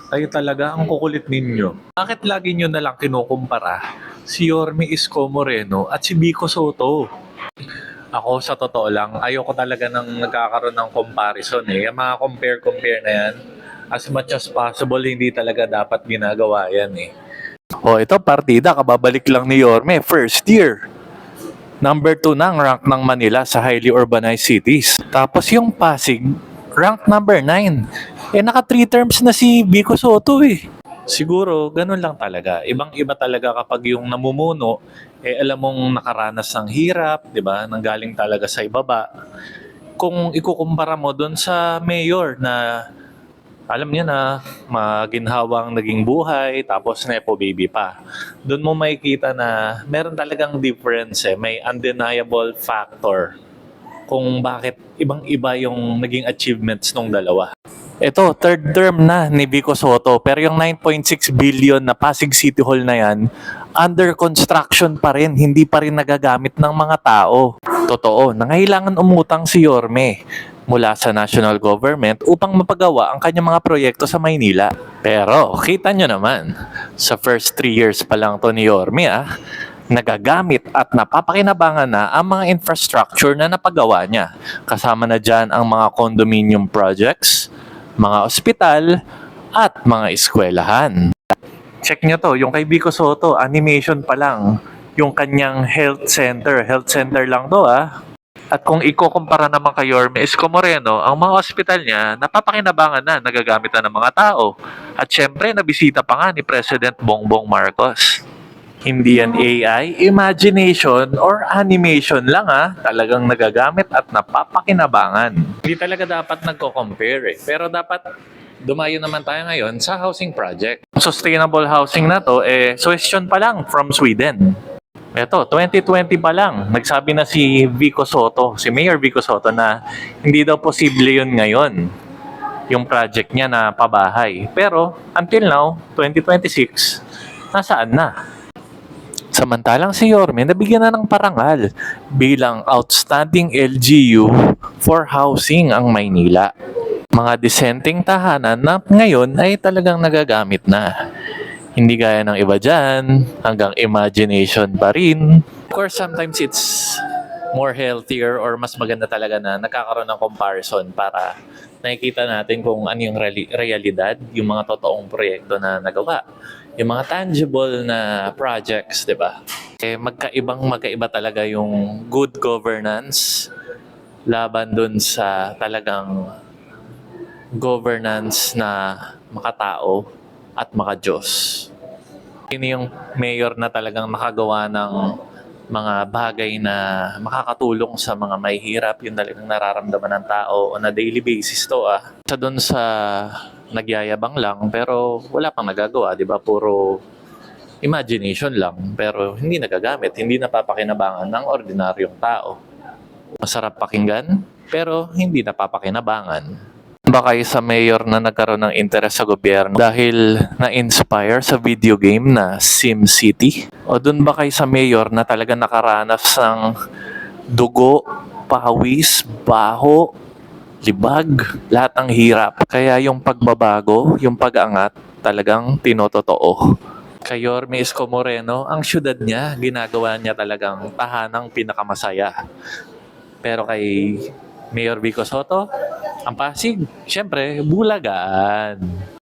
Kayo talaga, ang kukulit ninyo. Bakit lagi nyo nalang kinukumpara si Yorme Isko Moreno at si Vico Soto? Ako, sa totoo lang, ayoko talaga nang nagkakaroon ng comparison eh. Yung mga compare-compare na yan, as much as possible, hindi talaga dapat ginagawa yan eh. O ito, partida, kababalik lang ni Yorme, first year. Number 2 na ang rank ng Manila sa highly urbanized cities. Tapos yung Pasig, rank number 9. Eh naka 3 terms na si Vico Soto eh. Siguro, ganun lang talaga. Ibang-iba talaga kapag yung namumuno, eh alam mong nakaranas ng hirap, di ba? Nanggaling talaga sa ibaba. Kung ikukumpara mo doon sa mayor na alam niya na maginhawang naging buhay, tapos nepo baby pa. Doon mo makikita na meron talagang difference eh. May undeniable factor kung bakit ibang-iba yung naging achievements ng dalawa. Ito, third term na ni Vico Soto, pero yung 9.6 billion na Pasig City Hall na yan, under construction pa rin, hindi pa rin nagagamit ng mga tao. Totoo, nangailangan umutang si Yorme mula sa national government upang mapagawa ang kanyang mga proyekto sa Maynila. Pero, kita nyo naman, sa first 3 years pa lang to ni Yorme nagagamit at napapakinabangan na ang mga infrastructure na napagawa niya. Kasama na dyan ang mga condominium projects, mga ospital, at mga eskwelahan. Check nyo to, yung kay Vico Soto, animation pa lang. Yung kanyang health center lang to At kung ikukumpara naman kay Yorme Isko Moreno, ang mga ospital niya, napapakinabangan na, nagagamit na ng mga tao. At syempre, nabisita pa nga ni President Bongbong Marcos. Hindi yan AI, imagination, or animation lang talagang nagagamit at napapakinabangan. Hindi talaga dapat nagko-compare eh. Pero dapat dumayo naman tayo ngayon sa housing project. Sustainable housing na to, suggestion pa lang from Sweden. Ito, 2020 pa lang, nagsabi na si Vico Soto, si Mayor Vico Soto na hindi daw posible yun ngayon, yung project niya na pabahay. Pero, until now, 2026, nasaan na? Samantalang si Yorme nabigyan na ng parangal bilang outstanding LGU for housing ang Maynila. Mga disenteng tahanan na ngayon ay talagang nagagamit na. Hindi gaya ng iba dyan, hanggang imagination pa rin. Of course, sometimes it's more healthier or mas maganda talaga na nagkakaroon ng comparison para nakikita natin kung ano yung realidad, yung mga totoong proyekto na nagawa. Yung mga tangible na projects, di ba? Magkaiba talaga yung good governance laban dun sa talagang governance na makatao at maka-Diyos. Yun yung mayor na talagang nakagawa ng mga bagay na makakatulong sa mga may hirap, yung talagang nararamdaman ng tao on a daily basis to Sa doon sa nagyayabang lang pero wala pang nagagawa, di ba? Puro imagination lang pero hindi nagagamit, hindi napapakinabangan ng ordinaryong tao. Masarap pakinggan pero hindi napapakinabangan. Ba kayo sa mayor na nagkaroon ng interes sa gobyerno dahil na-inspire sa video game na SimCity? O dun ba kayo sa mayor na talaga nakaranas ng dugo, pawis, baho, libag, lahat ng hirap? Kaya yung pagbabago, yung pag-angat, talagang tinototoo. Kay Yorme Isko Moreno, ang syudad niya, ginagawa niya talagang tahanang pinakamasaya. Pero kay Mayor Vico Soto, ang Pasig, syempre, Bulagaan.